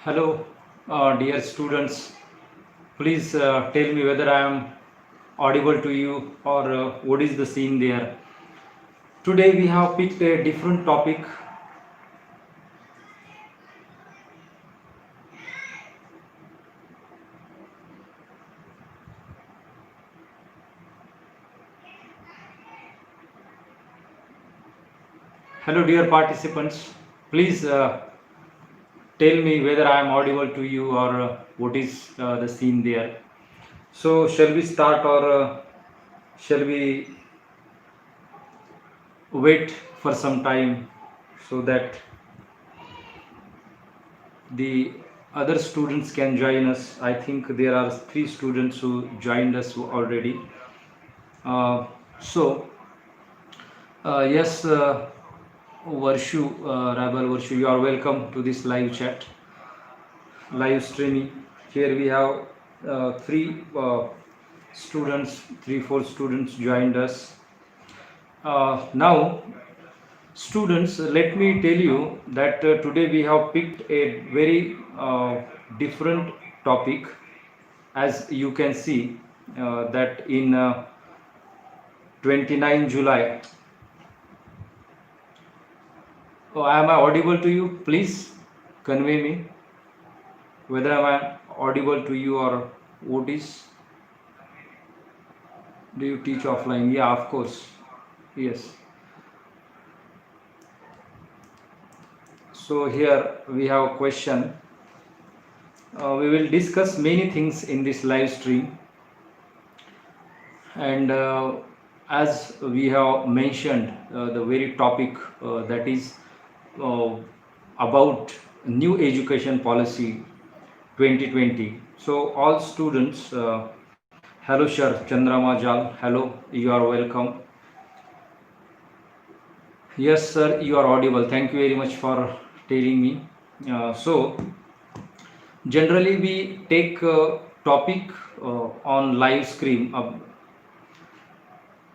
Hello, dear students. Please tell me whether I am audible to you or what is the scene there. Today we have picked a different topic. Hello, dear participants. Please tell me whether I am audible to you or what is the scene there. So, shall we start or shall we wait for some time so that the other students can join us? I think there are three students who joined us already. Uh, so, yes, Rabal Varshu, you are welcome to this live chat, live streaming. Here we have three students, three, four students joined us. Now, students, let me tell you that today we have picked a very different topic. As you can see, that in 29 July. Oh, am I audible to you? Please convey me whether am I audible to you or what is. Do you teach offline? Yeah, of course. Yes. So here we have a question. We will discuss many things in this live stream, and as we have mentioned, the very topic that is uh, about new education policy 2020. So all students, hello sir, Chandrama Jal, hello, you are welcome. Yes sir, you are audible. Thank you very much for telling me. So generally we take topic on live stream.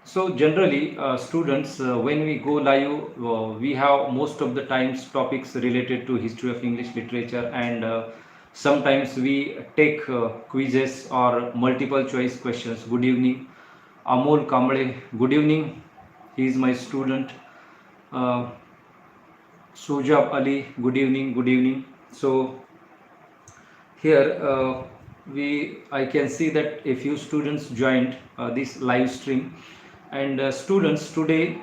So generally students, when we go live, we have most of the times topics related to history of English literature, and sometimes we take quizzes or multiple choice questions. Good evening, Amol Kamble. Good evening. He is my student. Uh, Sujab Ali. Good evening. Good evening. So here I can see that a few students joined this live stream, and students, today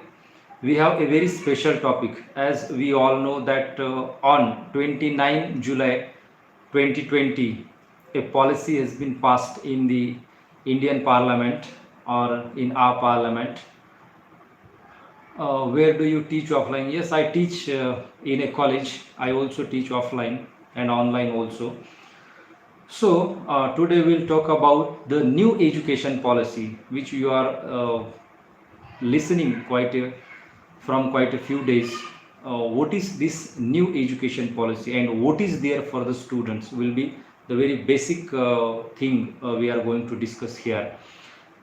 we have a very special topic. As we all know that on 29 July 2020 a policy has been passed in the Indian Parliament, or in our Parliament. Where do you teach offline? Yes, I teach in a college. I also teach offline and online also. So today we'll talk about the new education policy, which you are listening from quite a few days. What is this new education policy and what is there for the students will be the very basic thing we are going to discuss here.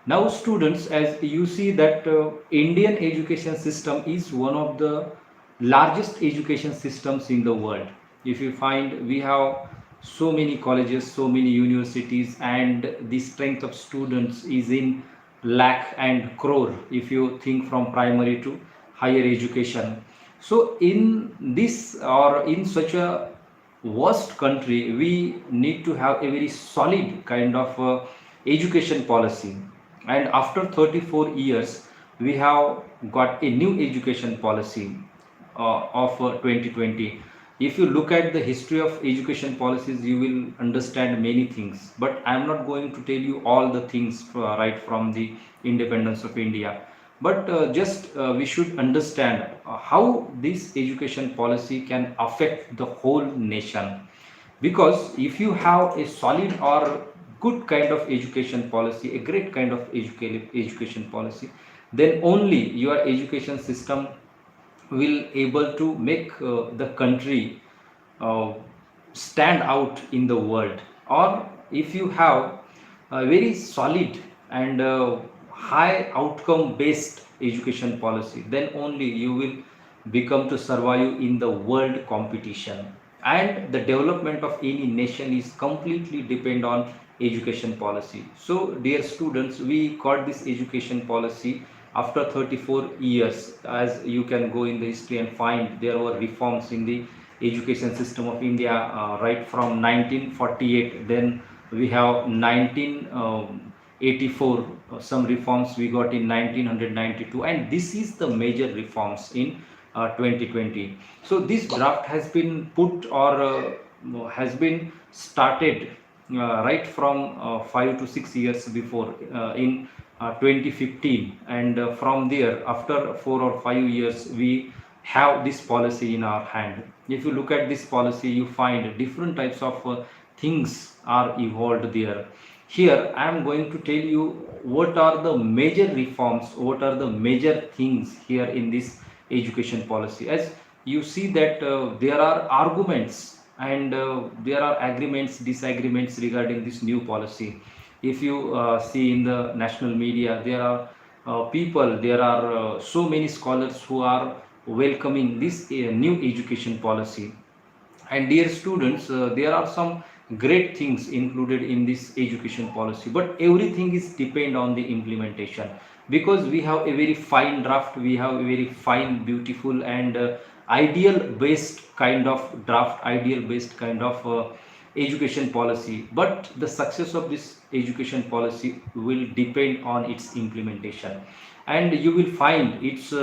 Now students, as you see that Indian education system is one of the largest education systems in the world. If you find, we have so many colleges, so many universities, and the strength of students is in lakh and crore if you think from primary to higher education. So in this, or in such a vast country, we need to have a very solid kind of education policy. And after 34 years we have got a new education policy of 2020. If you look at the history of education policies, you will understand many things, but I am not going to tell you all the things right from the independence of India. But just we should understand how this education policy can affect the whole nation. Because if you have a solid or good kind of education policy, a great kind of education policy, then only your education system will able to make the country uh, stand out in the world. Or if you have a very solid and high outcome based education policy, then only you will become to survive in the world competition. and the development of any nation is completely depend on education policy. So dear students, we got this education policy after 34 years. As you can go in the history and find there were reforms in the education system of India, right from 1948. Then we have 1984, some reforms we got in 1992, and this is the major reforms in 2020. So this draft has been put, or has been started right from 5 to 6 years before, in 2015, and from there after 4 or 5 years we have this policy in our hand. If you look at this policy, you find different types of things are evolved there. Here I am going to tell you what are the major reforms, what are the major things here in this education policy. As you see that there are arguments, and there are agreements, disagreements regarding this new policy. If you see in the national media, there are people, there are so many scholars who are welcoming this new education policy. And dear students, there are some great things included in this education policy, but everything is depend on the implementation, because we have a very fine draft, we have a very fine, beautiful, and ideal based kind of draft, ideal based kind of education policy. But the success of this education policy will depend on its implementation, and you will find its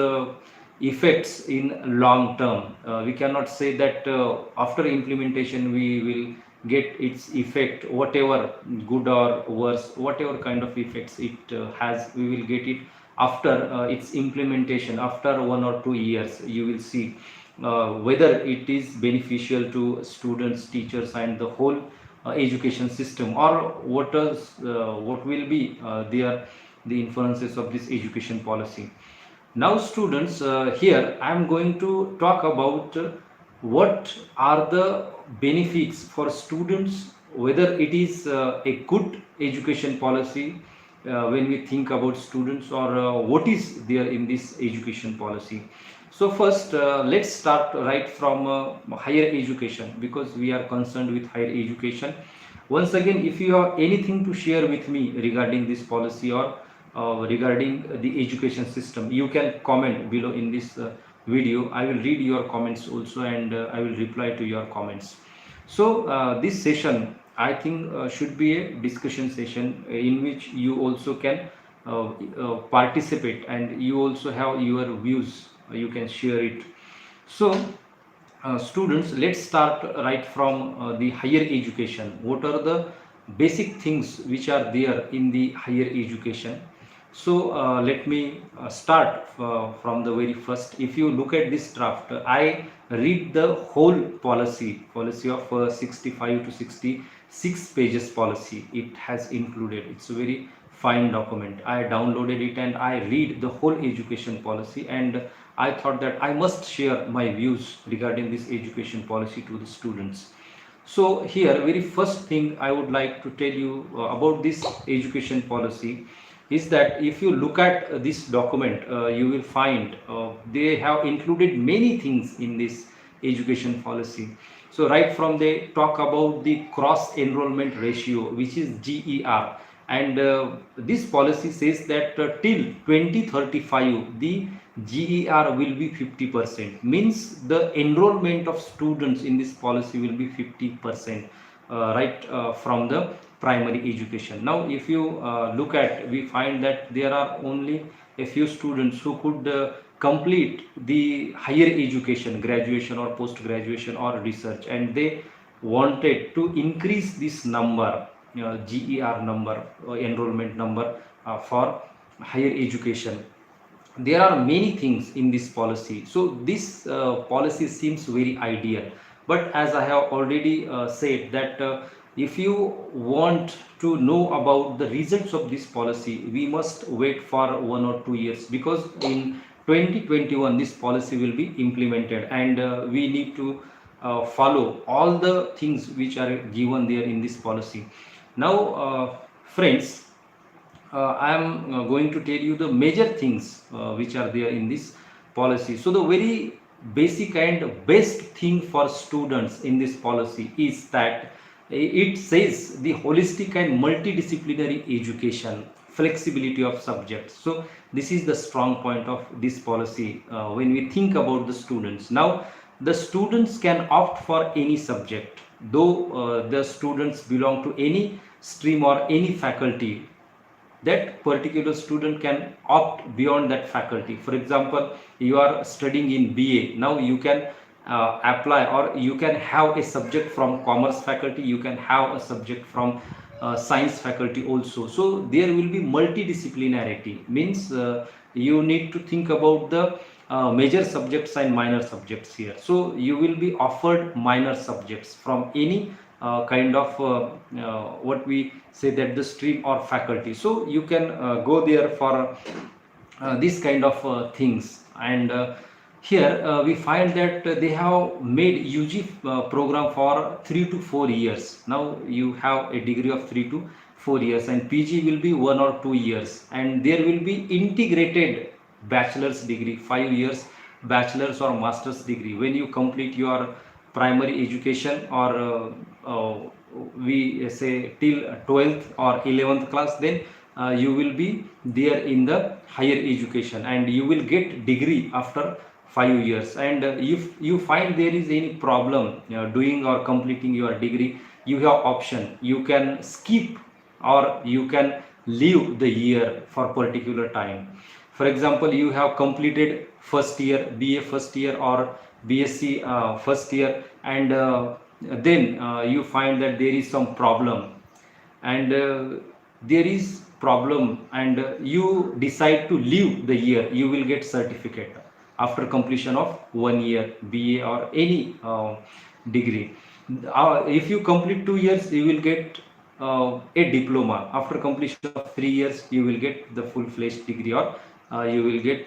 effects in long term. We cannot say that after implementation we will get its effect, whatever good or worse, whatever kind of effects it has, we will get it after its implementation. After 1 or 2 years you will see whether it is beneficial to students, teachers, and the whole education system, or what will be the influences of this education policy. Now students, here I am going to talk about what are the benefits for students, whether it is a good education policy when we think about students, or what is there in this education policy. So first, let's start right from higher education, because we are concerned with higher education. Once again, if you have anything to share with me regarding this policy, or regarding the education system, you can comment below in this video. I will read your comments also, and I will reply to your comments. So this session, I think, should be a discussion session in which you also can participate, and you also have your views, you can share it. So students, let's start right from the higher education. What are the basic things which are there in the higher education? So let me start from the very first. If you look at this draft, I read the whole policy of 65 to 66 pages policy. It has included. It's a very fine document. I downloaded it and I read the whole education policy, and I thought that I must share my views regarding this education policy to the students. So here, very first thing I would like to tell you about this education policy is that if you look at this document, you will find they have included many things in this education policy. So right from they talk about the cross enrollment ratio, which is GER, and this policy says that till 2035 the GER will be 50%, means the enrollment of students in this policy will be 50%, right from the primary education. Now if you look at, we find that there are only a few students who could complete the higher education, graduation or post graduation or research, and they wanted to increase this number, GER number, enrollment number for higher education. There are many things in this policy, so this policy seems very ideal. But as I have already said that if you want to know about the results of this policy, we must wait for 1 or 2 years, because in 2021 this policy will be implemented, and we need to follow all the things which are given there in this policy. Now friends, I am going to tell you the major things which are there in this policy. So the very basic and best thing for students in this policy is that it says the holistic and multidisciplinary education, flexibility of subjects. So this is the strong point of this policy when we think about the students. Now the students can opt for any subject, though the students belong to any stream or any faculty, that particular student can opt beyond that faculty. For example, you are studying in BA, now you can apply, or you can have a subject from commerce faculty, you can have a subject from science faculty also. So there will be multidisciplinarity, means you need to think about the major subjects and minor subjects here. So you will be offered minor subjects from any kind of what we say that the stream or faculty. So you can go there for this kind of things. And here we find that they have made UG program for 3 to 4 years. Now you have a degree of 3 to 4 years, and PG will be 1 or 2 years, and there will be integrated bachelor's degree, 5 years bachelor's or master's degree. When you complete your primary education, or we say till 12th or 11th class, then you will be there in the higher education, and you will get degree after 5 years. And if you find there is any problem doing or completing your degree, you have option, you can skip or you can leave the year for particular time. For example, you have completed first year BA first year or BSc first year, and then you find that there is some problem, and there is problem, and you decide to leave the year, you will get certificate after completion of 1 year BA or any degree. If you complete 2 years, you will get a diploma. After completion of 3 years, you will get the full-fledged degree, or you will get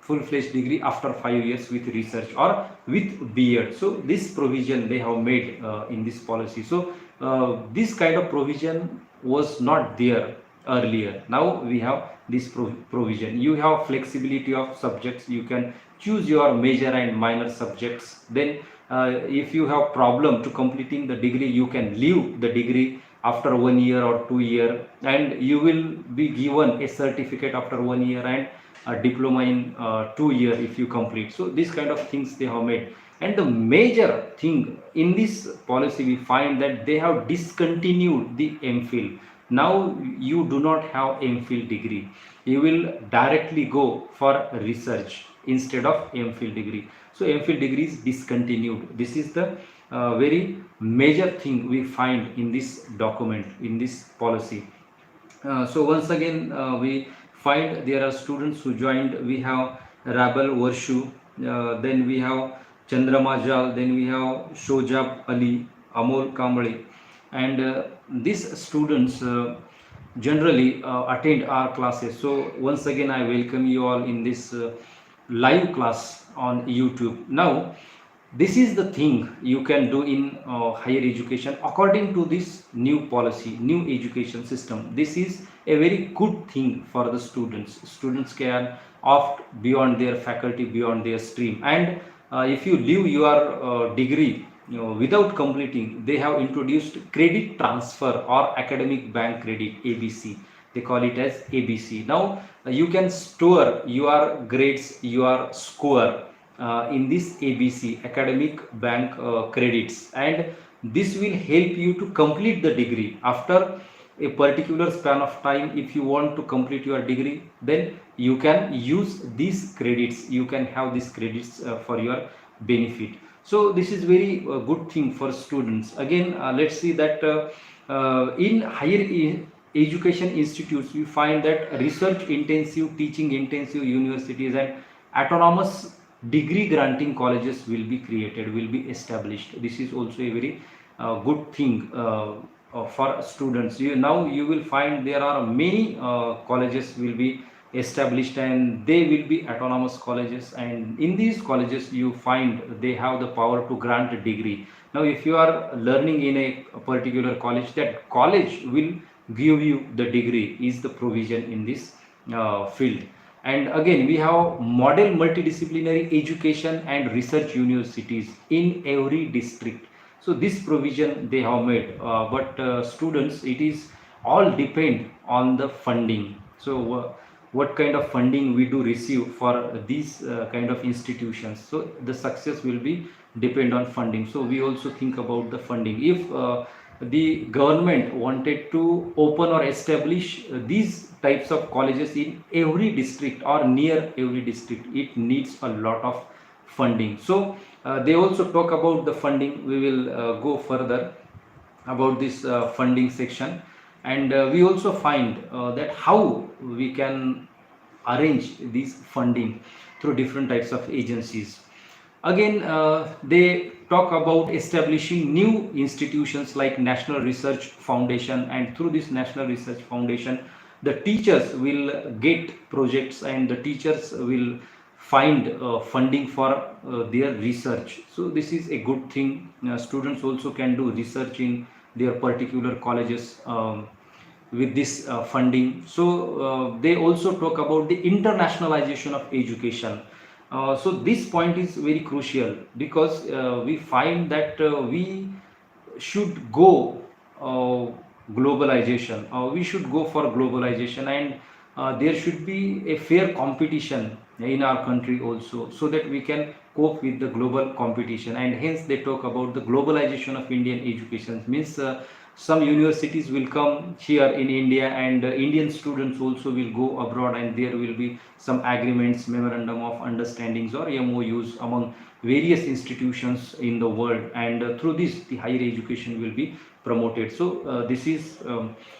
full-fledged degree after 5 years with research or with B.Ed. So this provision they have made in this policy. So this kind of provision was not there earlier. Now we have this provision. You have flexibility of subjects. You can choose your major and minor subjects. Then if you have problem to completing the degree, you can leave the degree after 1 year or 2 year, and you will be given a certificate after 1 year and a diploma in 2 year if you complete. So these kind of things they have made. And the major thing in this policy, we find that they have discontinued the MPhil. Now you do not have MPhil degree. You will directly go for research instead of MPhil degree. So MPhil degree is discontinued. This is the very major thing we find in this document, in this policy. So once again we find there are students who joined. We have Rabal Varshu, then we have Chandrama Jal, then we have Shojab Ali, Amol Kamali, and these students generally attend our classes. So once again I welcome you all in this live class on YouTube. Now this is the thing you can do in higher education according to this new policy, new education system. This is a very good thing for the students. Students can opt beyond their faculty, beyond their stream, and if you leave your degree without completing, they have introduced credit transfer or academic bank credit, ABC. They call it as ABC. Now you can store your grades, your score in this ABC, academic bank credits, and this will help you to complete the degree after a particular span of time. If you want to complete your degree, then you can use these credits, you can have these credits for your benefit. So this is very good thing for students. Again, let's see that in higher education institutes, we find that research intensive, teaching intensive universities and autonomous degree granting colleges will be created, will be established. This is also a very good thing for students. Now you will find there are many colleges will be established, and they will be autonomous colleges, and in these colleges you find they have the power to grant a degree. Now if you are learning in a particular college, that college will give you the degree, is the provision in this field. And again, we have model multidisciplinary education and research universities in every district. So this provision they have made, but students, it is all depend on the funding. So what kind of funding we do receive for these kind of institutions, so the success will be depend on funding. So we also think about the funding. If the government wanted to open or establish these types of colleges in every district or near every district, it needs a lot of funding. So they also talk about the funding. We will go further about this funding section, and we also find that how we can arrange this funding through different types of agencies. Again, they talk about establishing new institutions like National Research Foundation, and through this National Research Foundation, the teachers will get projects and the teachers will find funding for their research. So this is a good thing. Students also can do research in their particular colleges with this funding. So they also talk about the internationalization of education. So this point is very crucial, because we find that we should go uh, globalization. We should go for globalization, and there should be a fair competition in our country also, so that we can cope with the global competition. And hence they talk about the globalization of Indian education. Means some universities will come here in India, and Indian students also will go abroad, and there will be some agreements, memorandum of understandings or MOUs among various institutions in the world, and through this the higher education will be promoted. So this is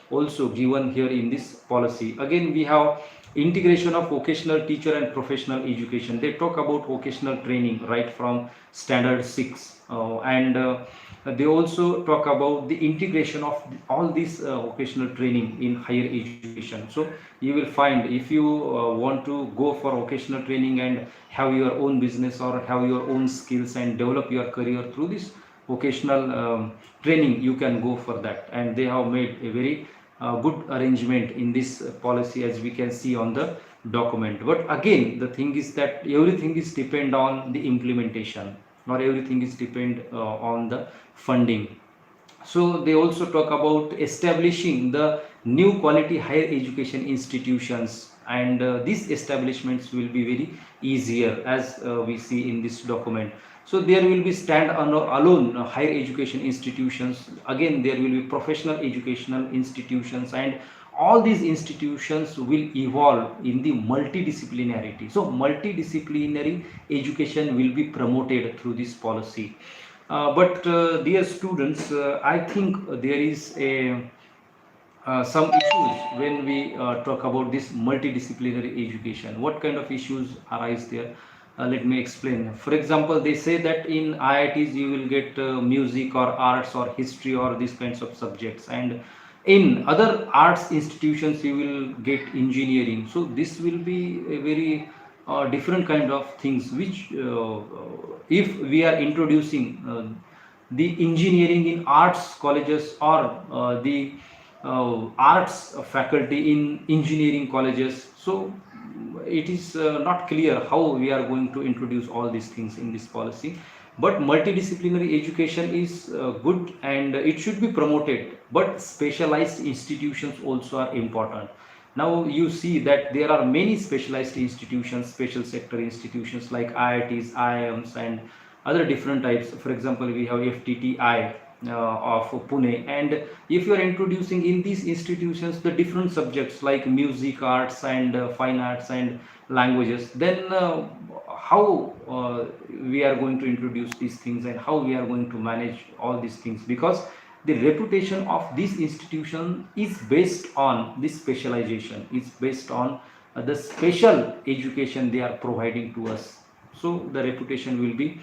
also given here in this policy. Again, we have integration of vocational teacher and professional education. They talk about vocational training right from standard 6, and they also talk about the integration of all this vocational training in higher education. So you will find, if you want to go for vocational training and have your own business or have your own skills and develop your career through this vocational training, you can go for that. And they have made a very good arrangement in this policy, as we can see on the document. But again, the thing is that everything is depend on the implementation, or everything is depend on the funding. So they also talk about establishing the new quality higher education institutions, and these establishments will be very easier, as we see in this document. So there will be stand alone higher education institutions. Again, there will be professional educational institutions, and all these institutions will evolve in the multidisciplinarity. So multidisciplinary education will be promoted through this policy. But dear students, I think there is a some issues when we talk about this multidisciplinary education. What kind of issues arise there? Let me explain. For example, they say that in IITs you will get music or arts or history or these kinds of subjects, and in other arts institutions you will get engineering. So this will be a very different kind of things, which if we are introducing the engineering in arts colleges, or the arts faculty in engineering colleges, so it is not clear how we are going to introduce all these things in this policy. But multidisciplinary education is good, and it should be promoted, but specialized institutions also are important. Now you see that there are many specialized institutions, special sector institutions like IITs, IIMs, and other different types. For example, we have FTTI of Pune, and if you are introducing in these institutions the different subjects like music, arts, and fine arts and languages, then how we are going to introduce these things, and how we are going to manage all these things, because the reputation of this institution is based on this specialization, it's based on the special education they are providing to us. So the reputation will be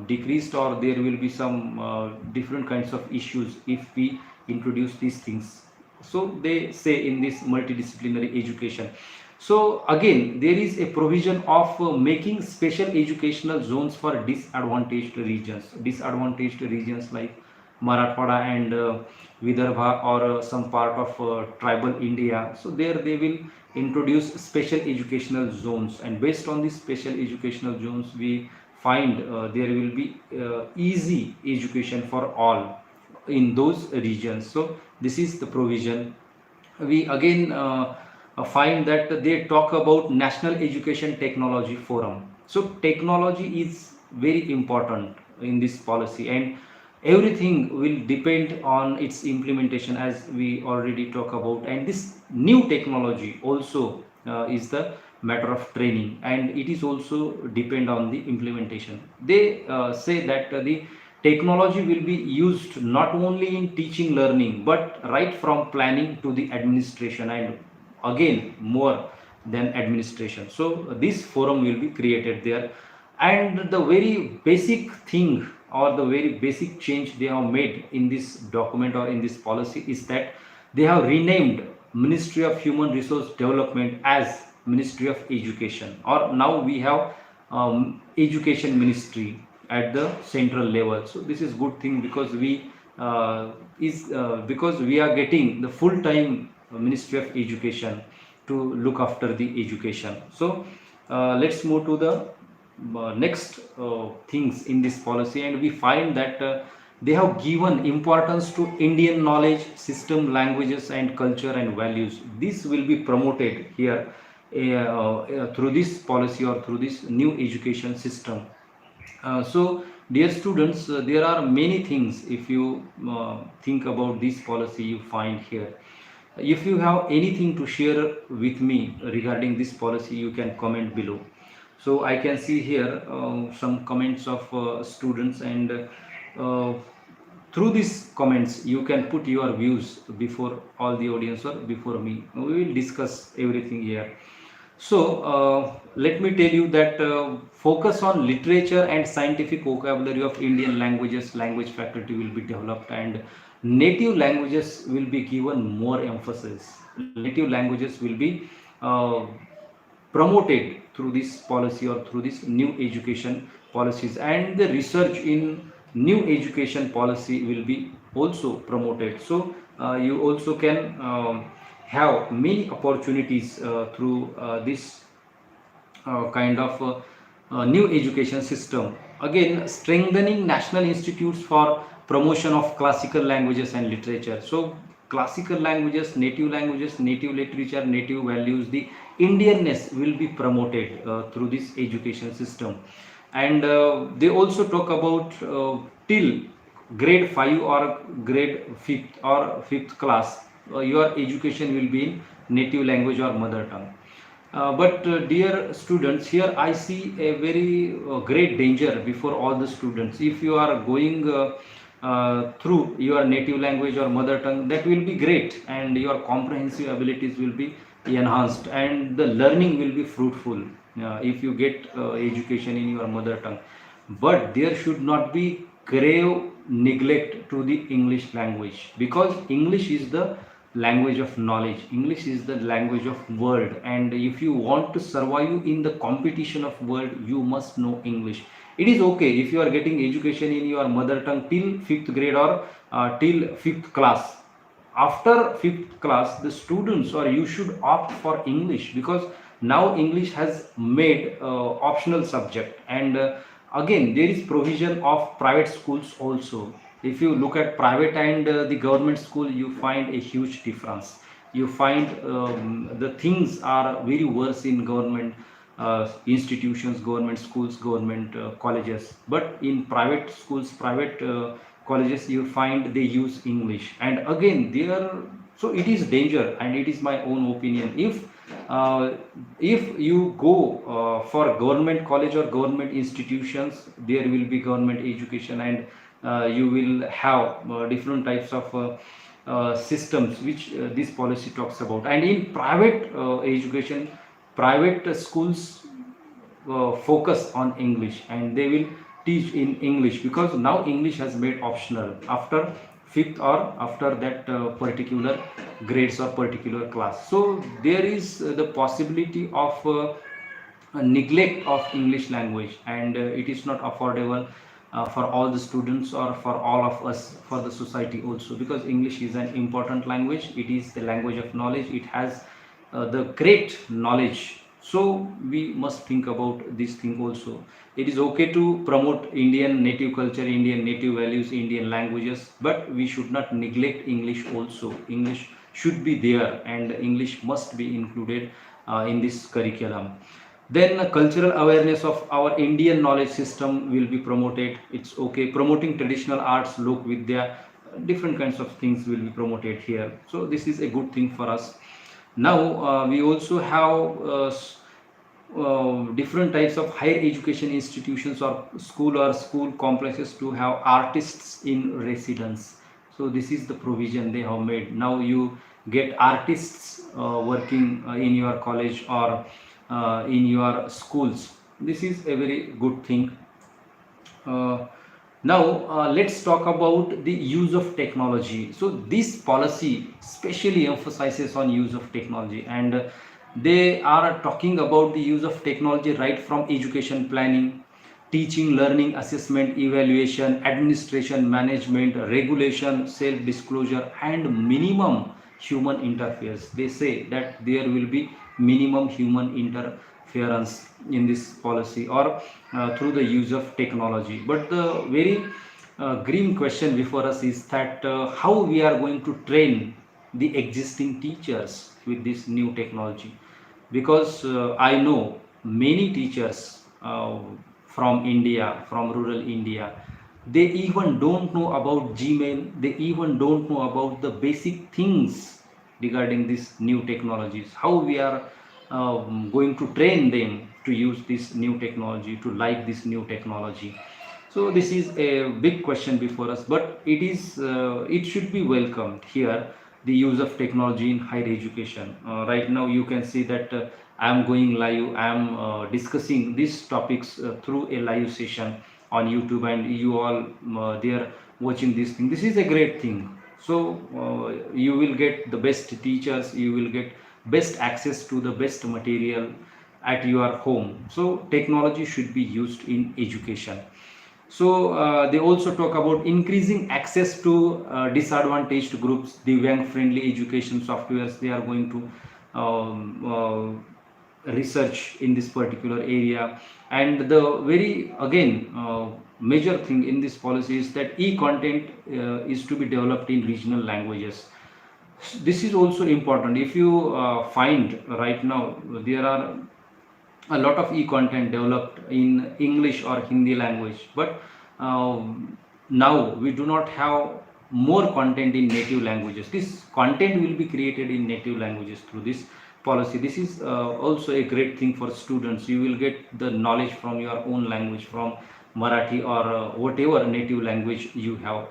decreased, or there will be some different kinds of issues if we introduce these things. So they say in this multidisciplinary education. So again, there is a provision of making special educational zones for disadvantaged regions like Marathwada and Vidarbha, or some part of tribal India. So there they will introduce special educational zones, and based on these special educational zones, we find there will be easy education for all in those regions. So this is the provision. We again find that they talk about National Education Technology Forum. So technology is very important in this policy, and everything will depend on its implementation, as we already talk about. And this new technology also is the matter of training, and it is also depend on the implementation. They say that the technology will be used not only in teaching learning, but right from planning to the administration, and again more than administration. So this forum will be created there. And the very basic thing, or the very basic change they have made in this document or in this policy, is that they have renamed Ministry of Human Resource Development as Ministry of Education, or now we have Education Ministry at the central level. So this is good thing, because we are getting the full time Ministry of Education to look after the education. So let's move to the next things in this policy, and we find that they have given importance to Indian knowledge system, languages and culture and values. This will be promoted here through this policy or through this new education system. So dear students, there are many things. If you think about this policy, you find here. If you have anything to share with me regarding this policy, you can comment below. So I can see here some comments of students, and through these comments you can put your views before all the audience or before me. We will discuss everything here. So let me tell you that focus on literature and scientific vocabulary of Indian languages, language faculty will be developed, and native languages will be given more emphasis. Native languages will be promoted through this policy or through this new education policies, and the research in new education policy will be also promoted. So you also can have many opportunities through this kind of new education system. Again, strengthening national institutes for promotion of classical languages and literature. So classical languages, native literature, native values, the Indianness will be promoted through this education system. And they also talk about till grade 5 or grade 5th or 5th class, your education will be in native language or mother tongue. But dear students, here I see a very great danger before all the students. If you are going through your native language or mother tongue, that will be great, and your comprehensive abilities will be enhanced, and the learning will be fruitful if you get education in your mother tongue. But there should not be grave neglect to the English language, because English is the language of knowledge, English is the language of world, and if you want to survive in the competition of world, you must know English. It is okay if you are getting education in your mother tongue till 5th grade or till 5th class. After 5th class, the students or you should opt for English, because now English has made optional subject. And again, there is provision of private schools also. If you look at private and the government school, you find a huge difference. You find the things are very worse in government institutions, government schools, government colleges. But in private schools, private colleges, you find they use English. And again, there, so it is danger, and it is my own opinion. If you go for government college or government institutions, there will be government education, and you will have different types of systems which this policy talks about. And in private education, private schools focus on English, and they will teach in English, because now English has made optional after 5th or after that particular grades or particular class. So there is the possibility of neglect of English language, and it is not affordable. for all the students or for all of us, for the society also, because English is an important language. It is the language of knowledge. It has the great knowledge. So we must think about this thing also. It is okay to promote Indian native culture, Indian native values, Indian languages, but we should not neglect English also. English should be there, and English must be included in this curriculum. Then cultural awareness of our Indian knowledge system will be promoted. It's okay. Promoting traditional arts, lok vidya, different kinds of things will be promoted here. So this is a good thing for us. Now we also have different types of higher education institutions or school complexes to have artists in residence. So this is the provision they have made. Now you get artists working in your college or in your schools. This is a very good thing. uh, Now let's talk about the use of technology. So this policy specially emphasizes on use of technology, and they are talking about the use of technology right from education planning, teaching, learning, assessment, evaluation, administration, management, regulation, self disclosure, and minimum human interference. They say that there will be minimum human interference in this policy, or through the use of technology. But the very grim question before us is that how we are going to train the existing teachers with this new technology, because I know many teachers from India, from rural India, they even don't know about Gmail, they even don't know about the basic things regarding these new technologies. How we are going to train them to use this new technology, to like this new technology. So this is a big question before us, but it should be welcomed here, the use of technology in higher education. Right now you can see that I am going live, I am discussing these topics through a live session on YouTube, and you all there watching this thing. This is a great thing. So you will get the best teachers, you will get best access to the best material at your home. So technology should be used in education. So they also talk about increasing access to disadvantaged groups, Divyang friendly education softwares. They are going to research in this particular area. And the very again major thing in this policy is that e-content is to be developed in regional languages. This is also important. If you find right now, there are a lot of e-content developed in English or Hindi language, but now we do not have more content in native languages. This content will be created in native languages through this policy. This is also a great thing for students. You will get the knowledge from your own language, from Marathi or whatever native language you have.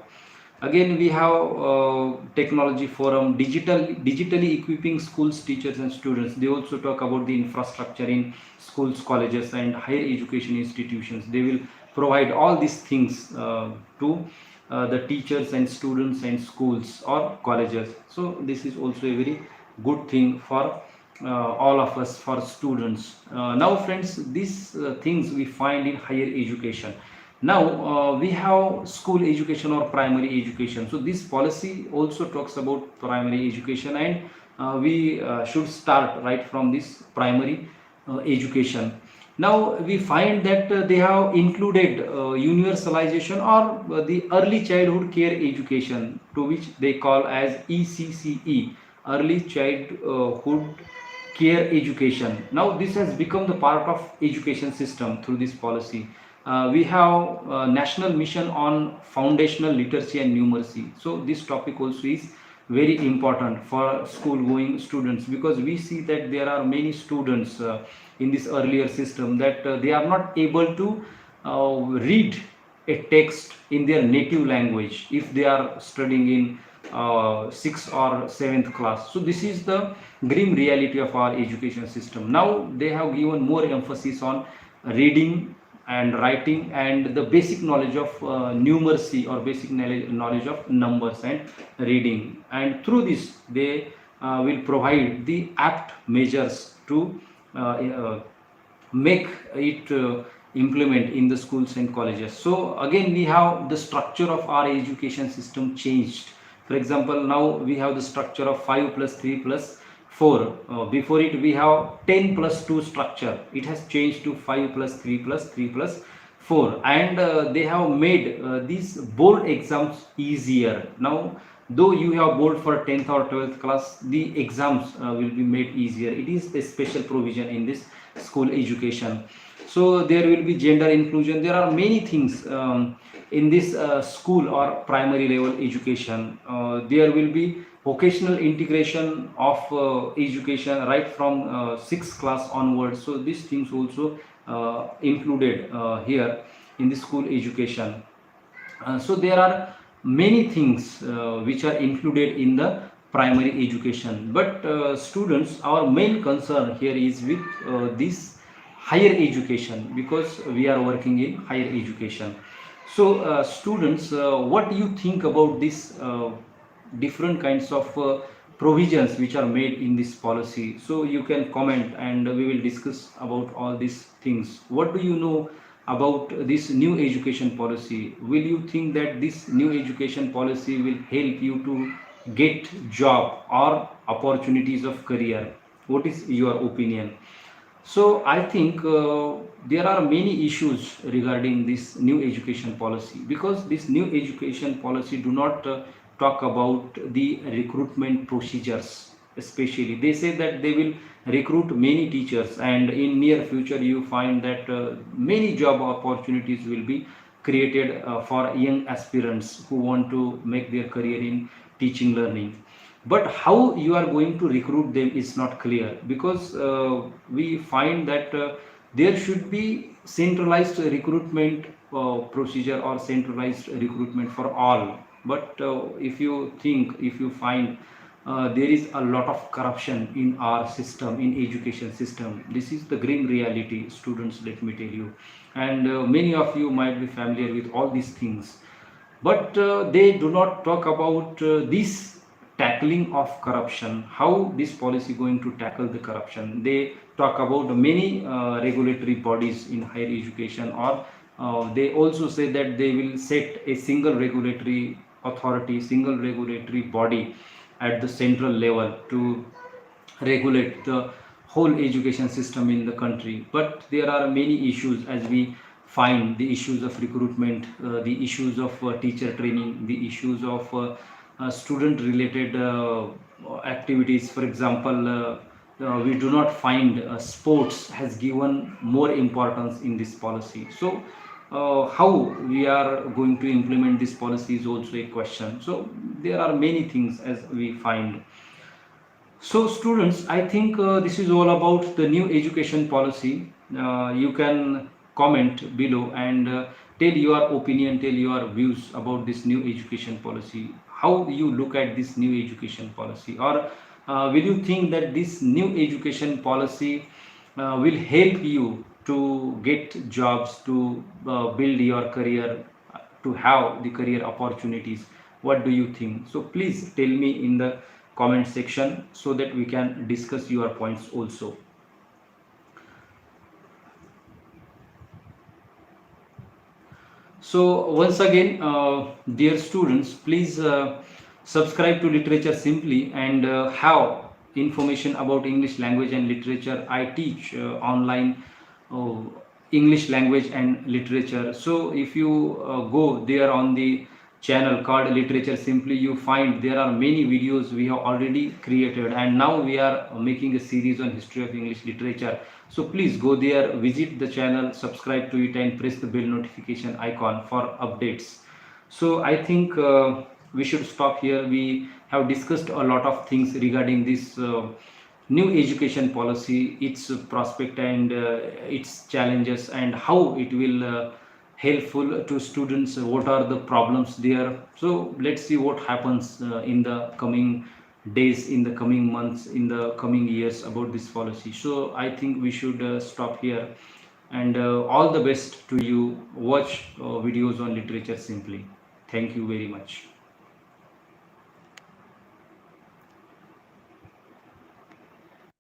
Again, we have technology forum, digitally equipping schools, teachers, and students. They also talk about the infrastructure in schools, colleges, and higher education institutions. They will provide all these things to the teachers and students and schools or colleges. So this is also a very good thing for all of us, for students. Now friends, these things we find in higher education. Now we have school education or primary education. So this policy also talks about primary education, and we should start right from this primary education. Now we find that they have included universalization or the early childhood care education, to which they call as ECCE, early childhood care education. Now this has become the part of education system through this policy. We have national mission on foundational literacy and numeracy. So this topic also is very important for school going students, because we see that there are many students in this earlier system that they are not able to read a text in their native language if they are studying in 6th or 7th class. So this is the grim reality of our education system. Now they have given more emphasis on reading and writing and the basic knowledge of numeracy, or basic knowledge of numbers and reading, and through this they will provide the apt measures to make it implement in the schools and colleges. So again, we have the structure of our education system changed. For example, now we have the structure of 5 plus 3 plus 4. Before it we have 10 plus 2 structure. It has changed to 5 plus 3 plus 3 plus 4, and they have made these board exams easier. Now, though you have board for 10th or 12th class, the exams will be made easier. It is a special provision in this school education. So there will be gender inclusion. There are many things in this school or primary level education. There will be vocational integration of education right from 6th class onwards. So these things also included here in the school education. So there are many things which are included in the primary education, but students, our main concern here is with this higher education, because we are working in higher education. So students, what do you think about this different kinds of provisions which are made in this policy? So you can comment and we will discuss about all these things. What do you know about this new education policy? Will you think that this new education policy will help you to get job or opportunities of career? What is your opinion? So I think there are many issues regarding this new education policy, because this new education policy do not talk about the recruitment procedures. Especially they say that they will recruit many teachers, and in near future you find that many job opportunities will be created for young aspirants who want to make their career in teaching learning. But how you are going to recruit them is not clear, because we find that there should be centralized recruitment procedure or centralized recruitment for all. But if you find there is a lot of corruption in our system, in education system. This is the grim reality, students, let me tell you. And many of you might be familiar with all these things, but they do not talk about this tackling of corruption. How this policy going to tackle the corruption? They talk about many regulatory bodies in higher education, or they also say that they will set a single regulatory authority, single regulatory body at the central level to regulate the whole education system in the country. But there are many issues, as we find the issues of recruitment, the issues of teacher training, the issues of student related activities. For example, we do not find sports has given more importance in this policy. So how we are going to implement this policy is also a question. So there are many things as we find. So students, I think this is all about the new education policy. You can comment below and tell your opinion, tell your views about this new education policy. How you look at this new education policy, or will you think that this new education policy will help you to get jobs, to build your career, to have the career opportunities? What do you think? So please tell me in the comment section so that we can discuss your points also. So once again, dear students, please subscribe to Literature Simply and have information about English language and literature. I teach online uh, English language and literature. So if you go there on the channel called Literature Simply, you find there are many videos we have already created, and now we are making a series on history of English literature. So please go there, visit the channel, subscribe to it and press the bell notification icon for updates. So I think we should stop here. We have discussed a lot of things regarding this new education policy, its prospect and its challenges, and how it will helpful to students, what are the problems there. So let's see what happens in the coming days, in the coming months, in the coming years about this policy. So I think we should stop here, and all the best to you. Watch videos on Literature Simply. Thank you very much.